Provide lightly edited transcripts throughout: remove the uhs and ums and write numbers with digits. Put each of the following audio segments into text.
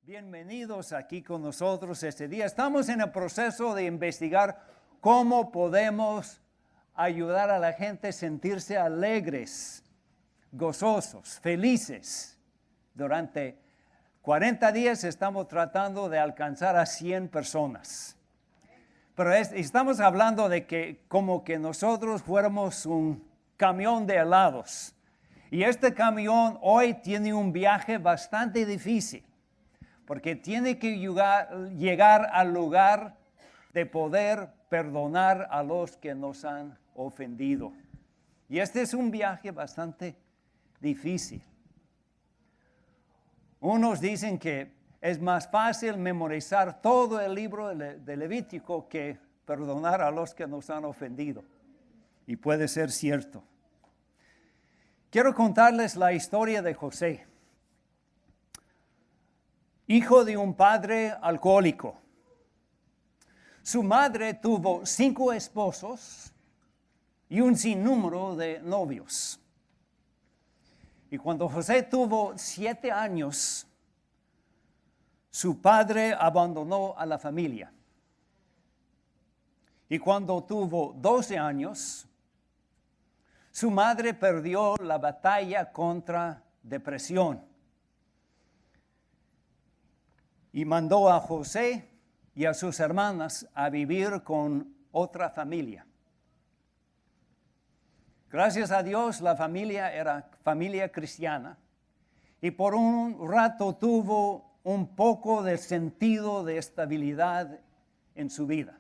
Bienvenidos aquí con nosotros este día. Estamos en el proceso de investigar cómo podemos ayudar a la gente a sentirse alegres, gozosos, felices. Durante 40 días estamos tratando de alcanzar a 100 personas. Pero estamos hablando de que como que nosotros fuéramos un camión de helados. Y este camión hoy tiene un viaje bastante difícil, porque tiene que llegar al lugar de poder perdonar a los que nos han ofendido. Y este es un viaje bastante difícil. Unos dicen que es más fácil memorizar todo el libro de Levítico que perdonar a los que nos han ofendido. Y puede ser cierto. Quiero contarles la historia de José, hijo de un padre alcohólico. Su madre tuvo 5 esposos y un sinnúmero de novios. Y cuando José tuvo 7 años, su padre abandonó a la familia. Y cuando tuvo 12 años, su madre perdió la batalla contra depresión. Y mandó a José y a sus hermanas a vivir con otra familia. Gracias a Dios, la familia era familia cristiana. Y por un rato tuvo un poco de sentido de estabilidad en su vida.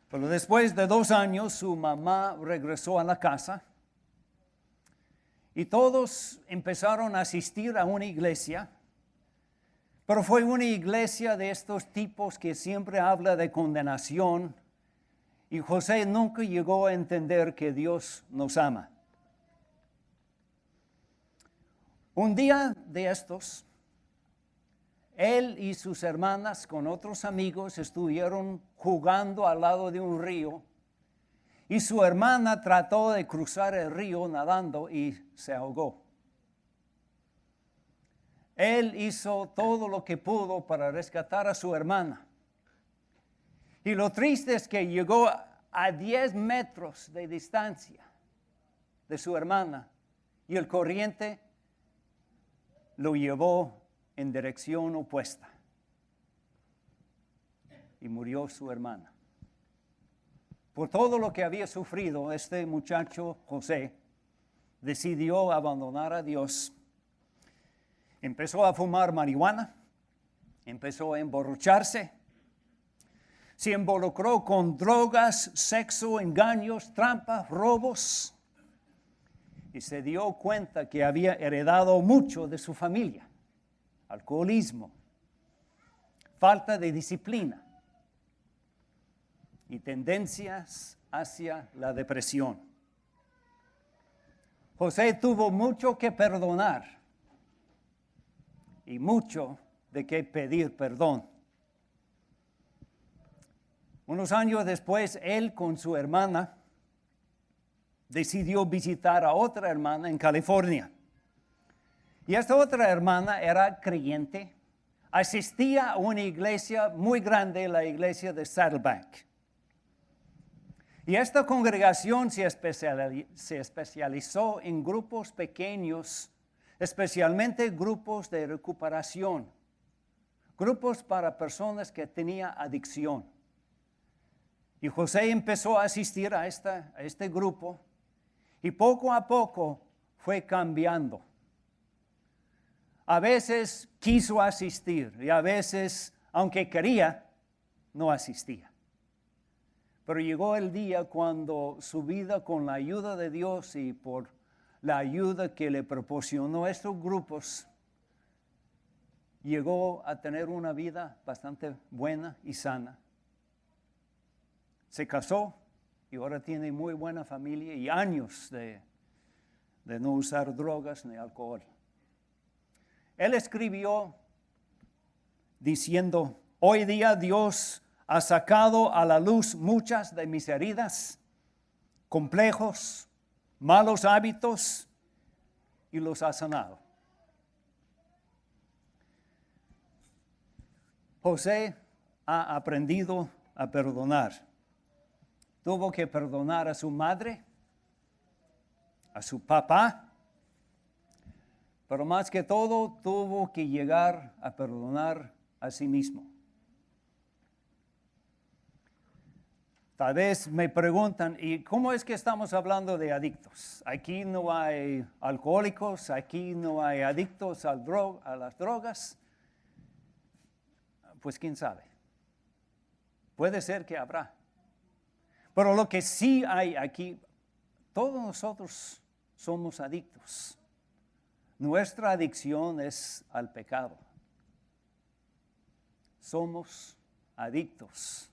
Pero después de 2 años, su mamá regresó a la casa. Y todos empezaron a asistir a una iglesia. Pero fue una iglesia de estos tipos que siempre habla de condenación. Y José nunca llegó a entender que Dios nos ama. Un día de estos, él y sus hermanas con otros amigos estuvieron jugando al lado de un río. Y su hermana trató de cruzar el río nadando y se ahogó. Él hizo todo lo que pudo para rescatar a su hermana. Y lo triste es que llegó a 10 metros de distancia de su hermana y el corriente lo llevó en dirección opuesta. Y murió su hermana. Por todo lo que había sufrido, este muchacho José decidió abandonar a Dios. Empezó a fumar marihuana, empezó a emborracharse, se involucró con drogas, sexo, engaños, trampas, robos, y se dio cuenta que había heredado mucho de su familia: alcoholismo, falta de disciplina y tendencias hacia la depresión. José tuvo mucho que perdonar y mucho de qué pedir perdón. Unos años después, él con su hermana decidió visitar a otra hermana en California. Y esta otra hermana era creyente, asistía a una iglesia muy grande, la iglesia de Saddleback. Y esta congregación se especializó en grupos pequeños, especialmente grupos de recuperación, grupos para personas que tenían adicción. Y José empezó a asistir a este grupo y poco a poco fue cambiando. A veces quiso asistir y a veces, aunque quería, no asistía. Pero llegó el día cuando su vida, con la ayuda de Dios y por la ayuda que le proporcionó estos grupos, llegó a tener una vida bastante buena y sana. Se casó y ahora tiene muy buena familia y años de no usar drogas ni alcohol. Él escribió diciendo: hoy día Dios ha sacado a la luz muchas de mis heridas, complejos, malos hábitos, y los ha sanado. José ha aprendido a perdonar. Tuvo que perdonar a su madre, a su papá, pero más que todo tuvo que llegar a perdonar a sí mismo. Tal vez me preguntan, ¿y cómo es que estamos hablando de adictos? Aquí no hay alcohólicos, aquí no hay adictos a las drogas. Pues quién sabe. Puede ser que habrá. Pero lo que sí hay aquí, todos nosotros somos adictos. Nuestra adicción es al pecado. Somos adictos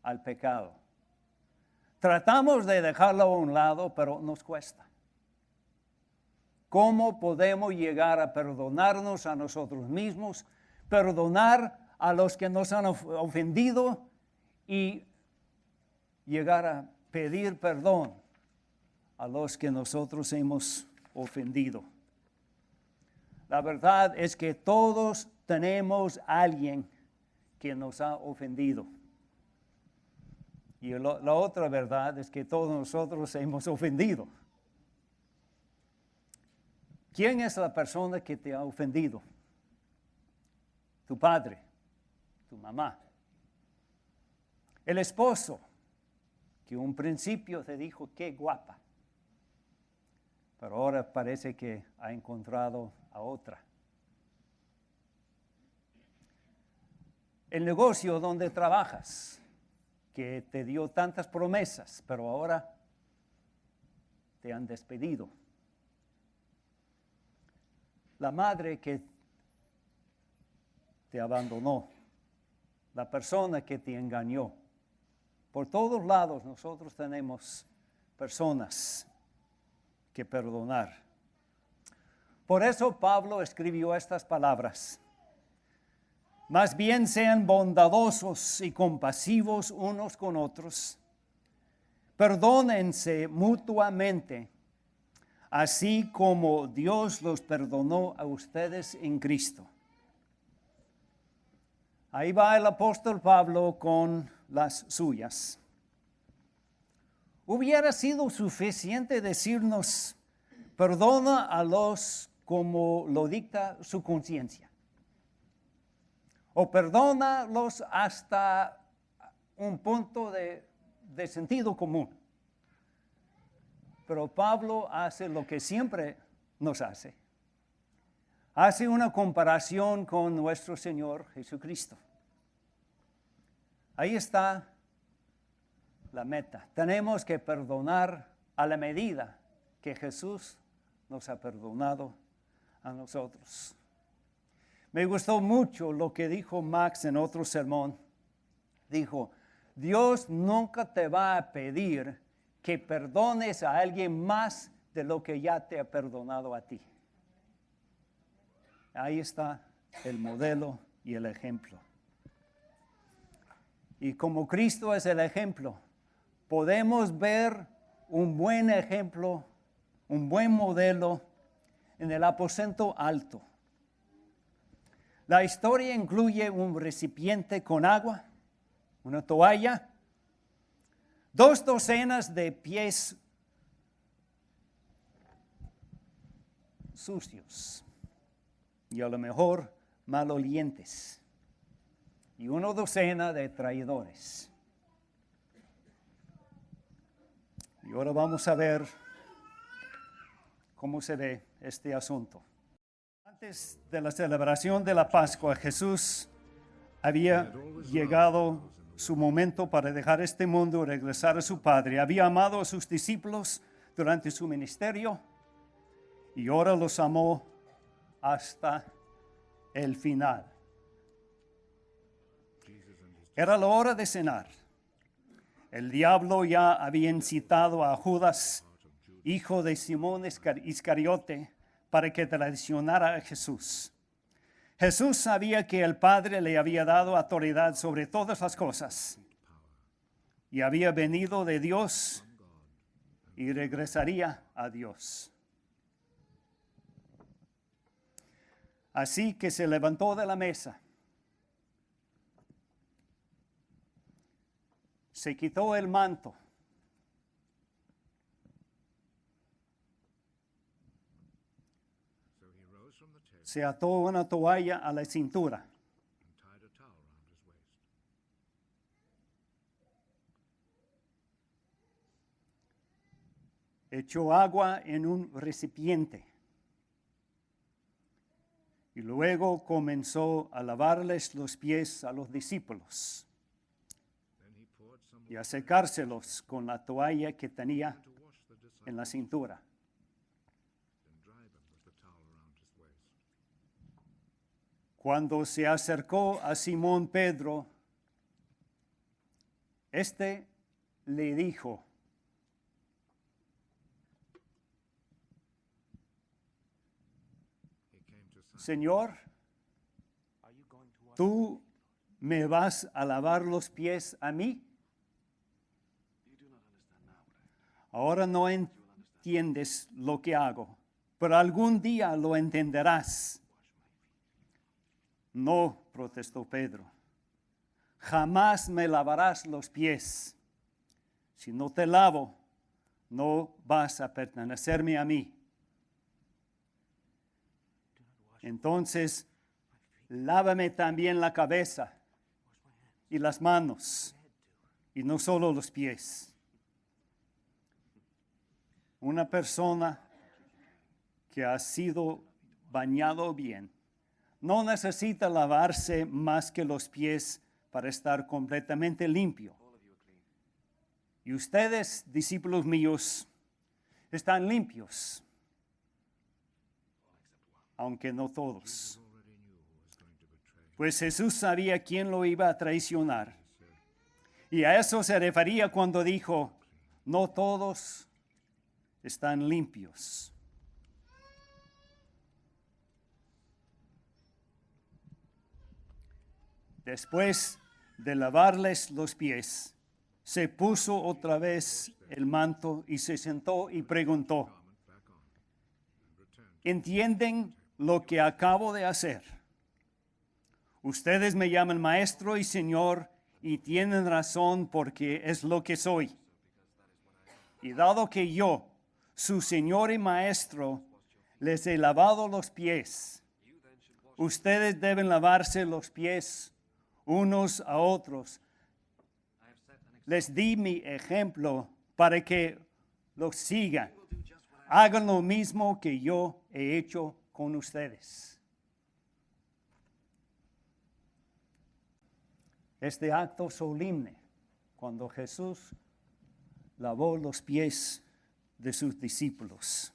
al pecado. Tratamos de dejarlo a un lado, pero nos cuesta. ¿Cómo podemos llegar a perdonarnos a nosotros mismos, perdonar a los que nos han ofendido y llegar a pedir perdón a los que nosotros hemos ofendido? La verdad es que todos tenemos a alguien que nos ha ofendido. Y la otra verdad es que todos nosotros hemos ofendido. ¿Quién es la persona que te ha ofendido? Tu padre, tu mamá. El esposo, que un principio te dijo, qué guapa. Pero ahora parece que ha encontrado a otra. El negocio donde trabajas, que te dio tantas promesas, pero ahora te han despedido. La madre que te abandonó, la persona que te engañó. Por todos lados nosotros tenemos personas que perdonar. Por eso Pablo escribió estas palabras. Más bien sean bondadosos y compasivos unos con otros. Perdónense mutuamente, así como Dios los perdonó a ustedes en Cristo. Ahí va el apóstol Pablo con las suyas. Hubiera sido suficiente decirnos, perdona a los como lo dicta su conciencia. O perdónalos hasta un punto de sentido común. Pero Pablo hace lo que siempre nos hace. Hace una comparación con nuestro Señor Jesucristo. Ahí está la meta. Tenemos que perdonar a la medida que Jesús nos ha perdonado a nosotros. Me gustó mucho lo que dijo Max en otro sermón. Dijo, Dios nunca te va a pedir que perdones a alguien más de lo que ya te ha perdonado a ti. Ahí está el modelo y el ejemplo. Y como Cristo es el ejemplo, podemos ver un buen ejemplo, un buen modelo en el aposento alto. La historia incluye un recipiente con agua, una toalla, 2 docenas de pies sucios y a lo mejor malolientes y 1 docena de traidores. Y ahora vamos a ver cómo se ve este asunto. Antes de la celebración de la Pascua, Jesús había llegado su momento para dejar este mundo y regresar a su Padre. Había amado a sus discípulos durante su ministerio y ahora los amó hasta el final. Era la hora de cenar. El diablo ya había incitado a Judas, hijo de Simón Iscariote, para que traicionara a Jesús. Jesús sabía que el Padre le había dado autoridad sobre todas las cosas y había venido de Dios y regresaría a Dios. Así que se levantó de la mesa, se quitó el manto. So he rose from the table Se ató una toalla a la cintura. and tied a towel around his waist. Echó agua en un recipiente y luego comenzó a lavarles los pies a los discípulos Then he poured some y a water secárselos con la toalla que tenía to wash the en la disciples' cintura. and dry them with the towel around his waist. Cuando se acercó a Simón Pedro, este le dijo: He came to Simon. Señor, ¿tú me vas a lavar los pies a mí? Ahora no entiendes lo que hago, pero algún día lo entenderás. No, protestó Pedro, jamás me lavarás los pies. Si no te lavo, no vas a pertenecerme a mí. Entonces, lávame también la cabeza y las manos, y no solo los pies. Una persona que ha sido bañado bien no necesita lavarse más que los pies para estar completamente limpio. Y ustedes, discípulos míos, están limpios, aunque no todos. Already knew who was going to betray him. Pues Jesús sabía quién lo iba a traicionar. Y a eso se refería cuando dijo: no todos están limpios. Después de lavarles los pies, se puso otra vez el manto y se sentó y preguntó: Garment back on and returned. ¿entienden lo que acabo de hacer? Ustedes me llaman maestro y señor y tienen razón porque es lo que soy. Y dado que yo, su señor y maestro, les he lavado los pies, ustedes deben lavarse los pies unos a otros. Les di mi ejemplo para que los sigan. Hagan lo mismo que yo he hecho con ustedes. Este acto solemne, cuando Jesús lavó los pies de sus discípulos.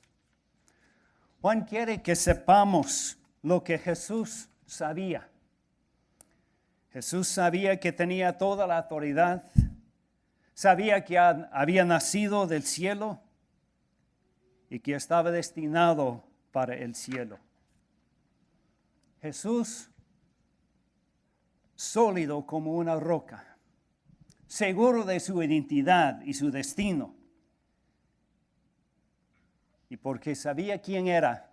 Juan quiere que sepamos lo que Jesús sabía. Jesús sabía que tenía toda la autoridad, sabía que había nacido del cielo y que estaba destinado para el cielo. Jesús, sólido como una roca, seguro de su identidad y su destino. Y porque sabía quién era,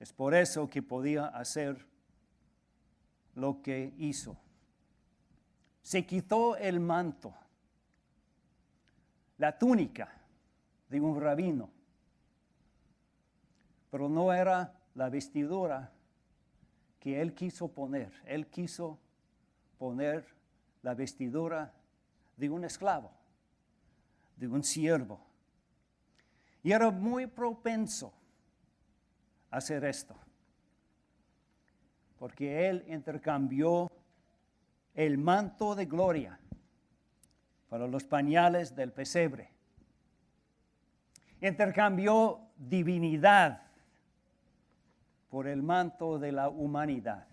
es por eso que podía hacer lo que hizo. Se quitó el manto, la túnica de un rabino, pero no era la vestidura que él quiso poner. Él quiso poner la vestidura de un esclavo, de un siervo. Y era muy propenso a hacer esto, porque él intercambió el manto de gloria para los pañales del pesebre. Intercambió divinidad por el manto de la humanidad.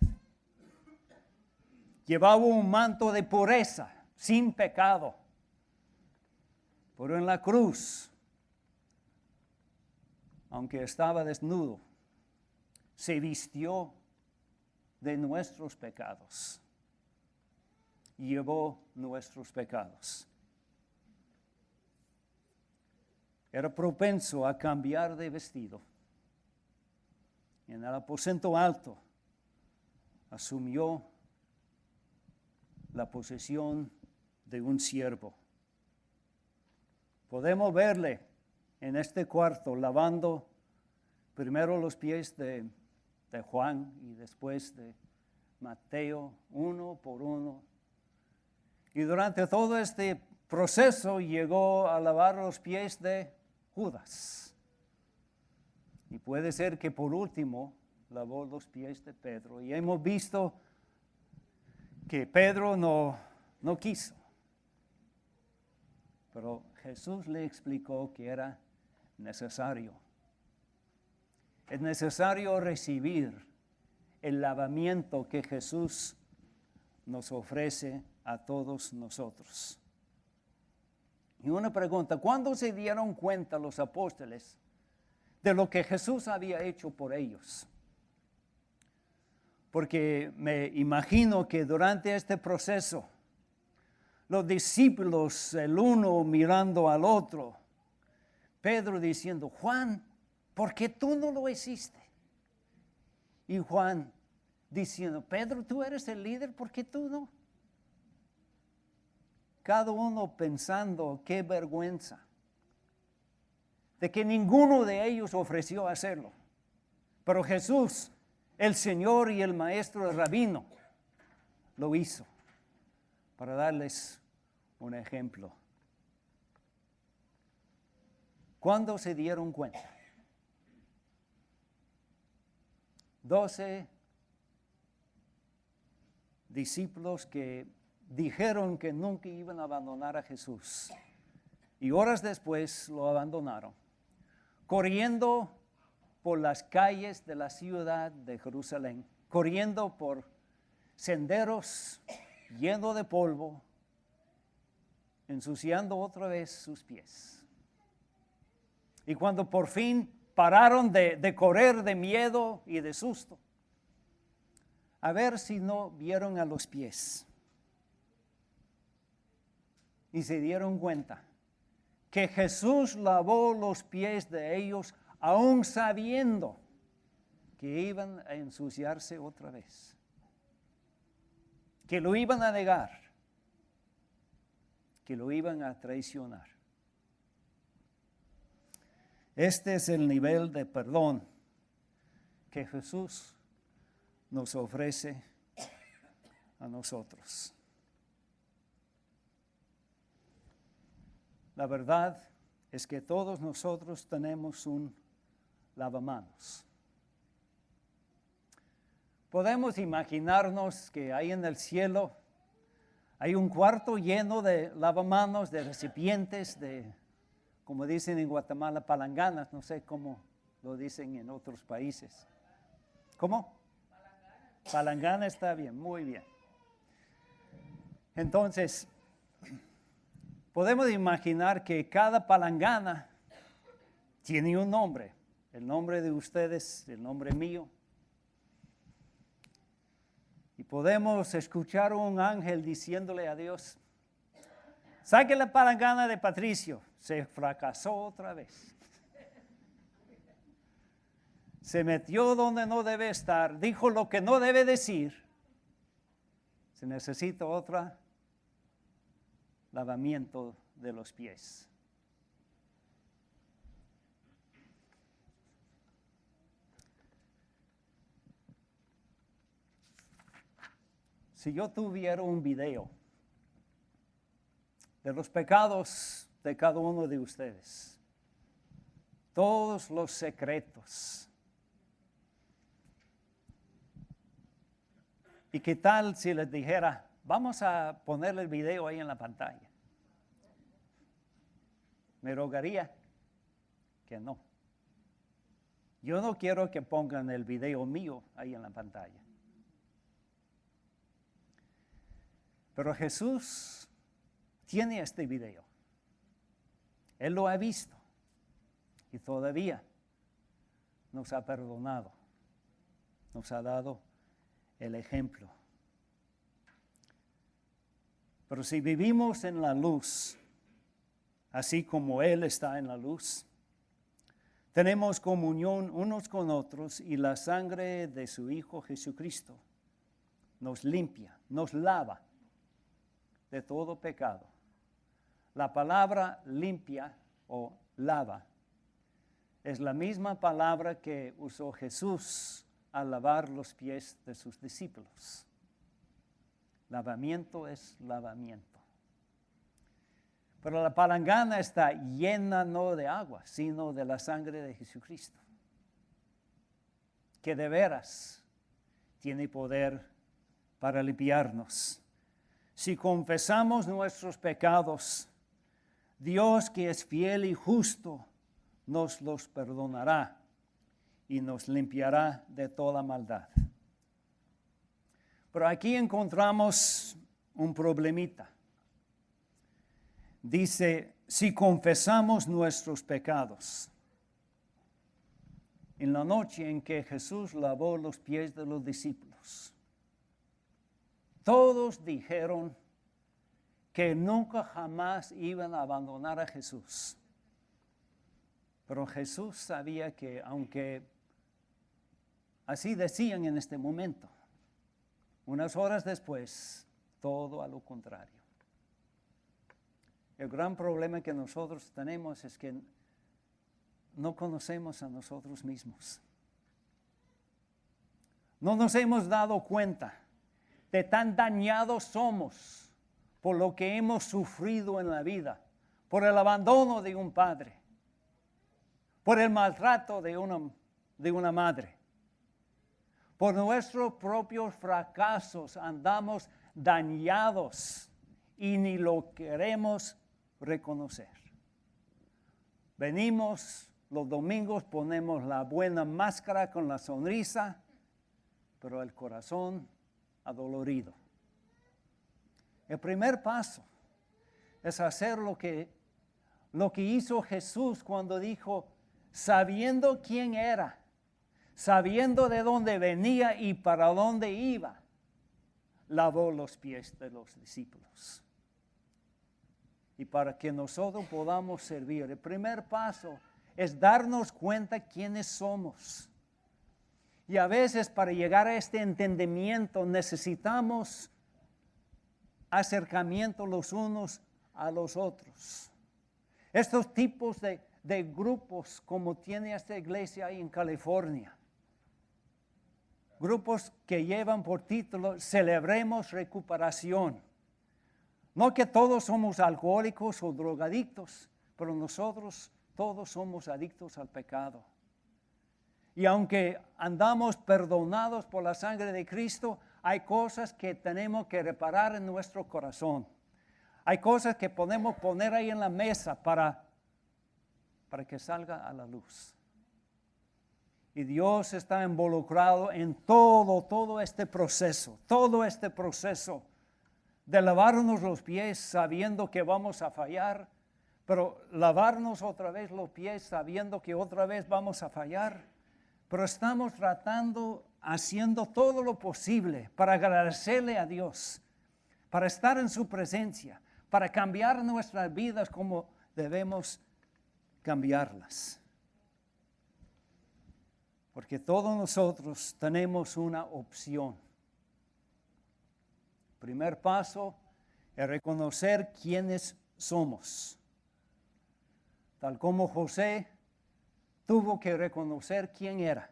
Llevaba un manto de pureza, sin pecado, pero en la cruz, aunque estaba desnudo, se vistió de nuestros pecados. Llevó nuestros pecados. Era propenso a cambiar de vestido. En el aposento alto asumió la posesión de un siervo. Podemos verle en este cuarto lavando primero los pies de Juan y después de Mateo, uno por uno. Y durante todo este proceso llegó a lavar los pies de Judas. Y puede ser que por último lavó los pies de Pedro. Y hemos visto que Pedro no quiso. Pero Jesús le explicó que era necesario. Es necesario recibir el lavamiento que Jesús nos ofrece a todos nosotros. Y una pregunta, ¿cuándo se dieron cuenta los apóstoles de lo que Jesús había hecho por ellos? Porque me imagino que durante este proceso, los discípulos, el uno mirando al otro, Pedro diciendo, Juan, ¿por qué tú no lo hiciste? Y Juan diciendo, Pedro, tú eres el líder, ¿por qué tú no? Cada uno pensando, qué vergüenza, de que ninguno de ellos ofreció hacerlo. Pero Jesús, el Señor y el Maestro, el Rabino, lo hizo para darles un ejemplo. ¿Cuándo se dieron cuenta? 12 discípulos que dijeron que nunca iban a abandonar a Jesús. Y horas después lo abandonaron, corriendo por las calles de la ciudad de Jerusalén, corriendo por senderos llenos de polvo, ensuciando otra vez sus pies. Y cuando por fin pararon de correr de miedo y de susto, a ver si no vieron a los pies. Y se dieron cuenta que Jesús lavó los pies de ellos, aún sabiendo que iban a ensuciarse otra vez, que lo iban a negar, que lo iban a traicionar. Este es el nivel de perdón que Jesús nos ofrece a nosotros. La verdad es que todos nosotros tenemos un lavamanos. Podemos imaginarnos que ahí en el cielo hay un cuarto lleno de lavamanos, de recipientes, de, como dicen en Guatemala, palanganas, no sé cómo lo dicen en otros países. ¿Cómo? Palangana está bien, muy bien. Entonces, podemos imaginar que cada palangana tiene un nombre, el nombre de ustedes, el nombre mío. Y podemos escuchar a un ángel diciéndole a Dios, saque la palangana de Patricio, se fracasó otra vez. Se metió donde no debe estar, dijo lo que no debe decir. Se necesita otro lavamiento de los pies. Si yo tuviera un video de los pecados de cada uno de ustedes, todos los secretos, ¿y qué tal si les dijera, vamos a ponerle el video ahí en la pantalla? Me rogaría que no. Yo no quiero que pongan el video mío ahí en la pantalla. Pero Jesús tiene este video. Él lo ha visto y todavía nos ha perdonado. Nos ha dado el ejemplo. Pero si vivimos en la luz, así como Él está en la luz, tenemos comunión unos con otros y la sangre de su Hijo Jesucristo nos limpia, nos lava de todo pecado. La palabra limpia o lava es la misma palabra que usó Jesús al lavar los pies de sus discípulos. Lavamiento es lavamiento. Pero la palangana está llena no de agua, sino de la sangre de Jesucristo, que de veras tiene poder para limpiarnos. Si confesamos nuestros pecados, Dios, que es fiel y justo, nos los perdonará y nos limpiará de toda maldad. Pero aquí encontramos un problemita. Dice, si confesamos nuestros pecados. En la noche en que Jesús lavó los pies de los discípulos, todos dijeron que nunca jamás iban a abandonar a Jesús. Pero Jesús sabía que aunque así decían en este momento, unas horas después, todo a lo contrario. El gran problema que nosotros tenemos es que no conocemos a nosotros mismos. No nos hemos dado cuenta de tan dañados somos por lo que hemos sufrido en la vida, por el abandono de un padre, por el maltrato de una madre. Por nuestros propios fracasos andamos dañados y ni lo queremos reconocer. Venimos los domingos, ponemos la buena máscara con la sonrisa, pero el corazón adolorido. El primer paso es hacer lo que hizo Jesús cuando dijo, sabiendo quién era, sabiendo de dónde venía y para dónde iba, lavó los pies de los discípulos. Y para que nosotros podamos servir, el primer paso es darnos cuenta quiénes somos. Y a veces para llegar a este entendimiento necesitamos acercamiento los unos a los otros. Estos tipos de grupos como tiene esta iglesia ahí en California. Grupos que llevan por título Celebremos Recuperación. No que todos somos alcohólicos o drogadictos, pero nosotros todos somos adictos al pecado. Y aunque andamos perdonados por la sangre de Cristo, hay cosas que tenemos que reparar en nuestro corazón. Hay cosas que podemos poner ahí en la mesa para que salga a la luz. Y Dios está involucrado en todo este proceso de lavarnos los pies sabiendo que vamos a fallar, pero lavarnos otra vez los pies sabiendo que otra vez vamos a fallar. Pero estamos haciendo todo lo posible para agradecerle a Dios, para estar en su presencia, para cambiar nuestras vidas como debemos cambiarlas. Porque todos nosotros tenemos una opción. Primer paso es reconocer quiénes somos. Tal como José tuvo que reconocer quién era.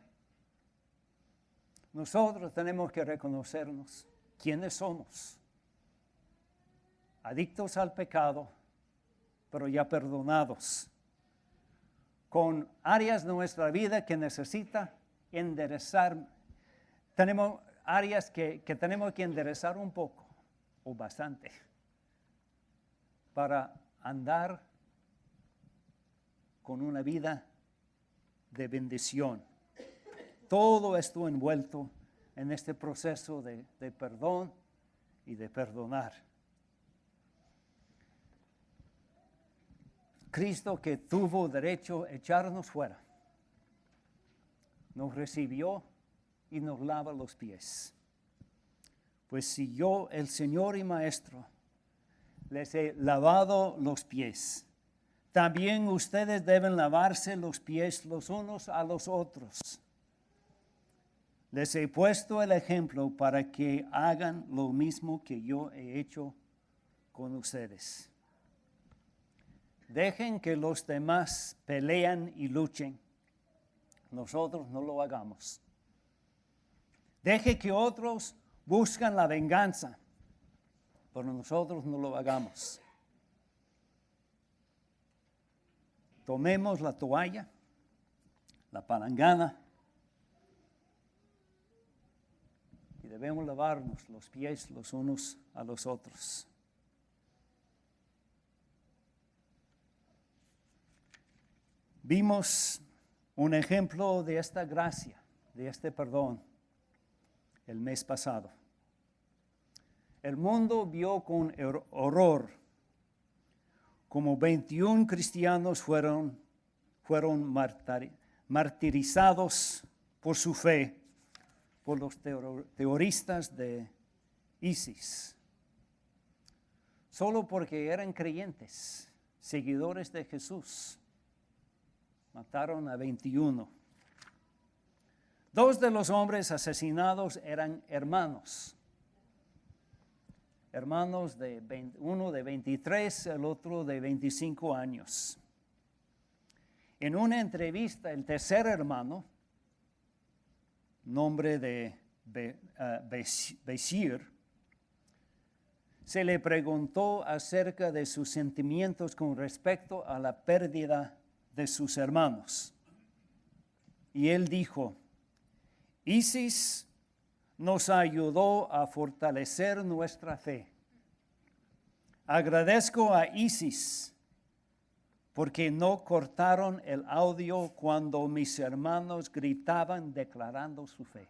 Nosotros tenemos que reconocernos quiénes somos. Adictos al pecado, pero ya perdonados. Con áreas de nuestra vida que necesita enderezar. Tenemos áreas que tenemos que enderezar un poco o bastante para andar con una vida de bendición. Todo esto envuelto en este proceso de perdón y de perdonar. Cristo, que tuvo derecho a echarnos fuera, nos recibió y nos lava los pies. Pues si yo, el Señor y Maestro, les he lavado los pies, también ustedes deben lavarse los pies los unos a los otros. Les he puesto el ejemplo para que hagan lo mismo que yo he hecho con ustedes. Dejen que los demás pelean y luchen. Nosotros no lo hagamos. Deje que otros buscan la venganza, pero nosotros no lo hagamos. Tomemos la toalla, la palangana, y debemos lavarnos los pies los unos a los otros. Vimos un ejemplo de esta gracia, de este perdón, el mes pasado. El mundo vio con horror como 21 cristianos fueron martirizados por su fe por los terroristas de ISIS, solo porque eran creyentes, seguidores de Jesús. Mataron a 21. 2 de los hombres asesinados eran hermanos. Hermanos uno de 23, el otro de 25 años. En una entrevista, el tercer hermano, nombre de Bashir, se le preguntó acerca de sus sentimientos con respecto a la pérdida de sus hermanos. Y él dijo: ISIS nos ayudó a fortalecer nuestra fe. Agradezco a ISIS porque no cortaron el audio cuando mis hermanos gritaban declarando su fe.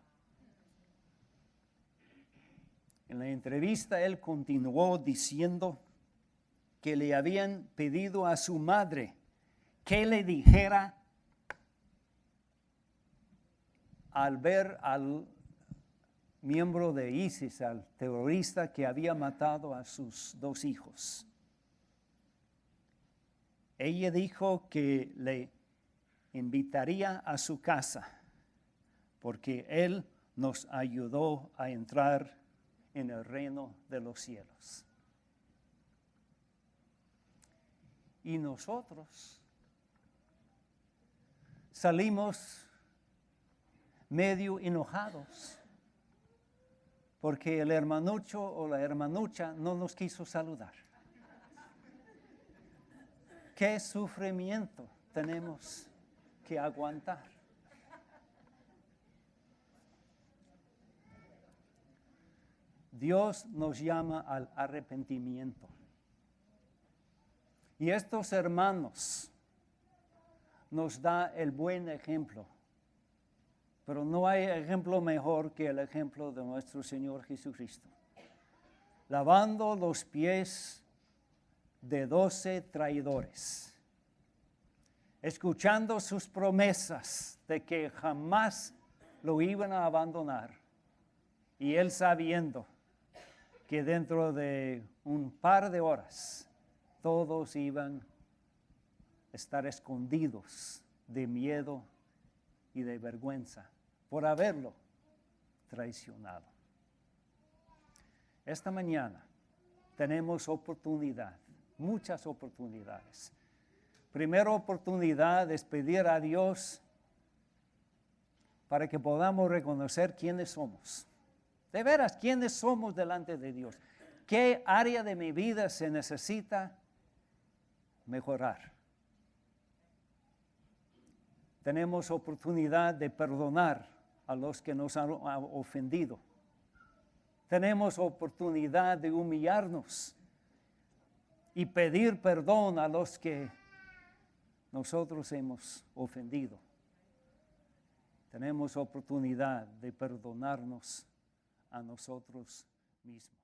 En la entrevista él continuó diciendo que le habían pedido a su madre que le dijera al ver al miembro de ISIS, al terrorista que había matado a sus 2 hijos. Ella dijo que le invitaría a su casa porque él nos ayudó a entrar en el reino de los cielos. Y nosotros salimos medio enojados porque el hermanucho o la hermanucha no nos quiso saludar. ¿Qué sufrimiento tenemos que aguantar? Dios nos llama al arrepentimiento. Y estos hermanos nos da el buen ejemplo. Pero no hay ejemplo mejor que el ejemplo de nuestro Señor Jesucristo. Lavando los pies de 12 traidores. Escuchando sus promesas de que jamás lo iban a abandonar. Y él sabiendo que dentro de un par de horas todos iban a estar escondidos de miedo y de vergüenza por haberlo traicionado. Esta mañana tenemos oportunidad, muchas oportunidades. Primera oportunidad es pedir a Dios para que podamos reconocer quiénes somos. De veras, quiénes somos delante de Dios. ¿Qué área de mi vida se necesita mejorar? Tenemos oportunidad de perdonar a los que nos han ofendido. Tenemos oportunidad de humillarnos y pedir perdón a los que nosotros hemos ofendido. Tenemos oportunidad de perdonarnos a nosotros mismos.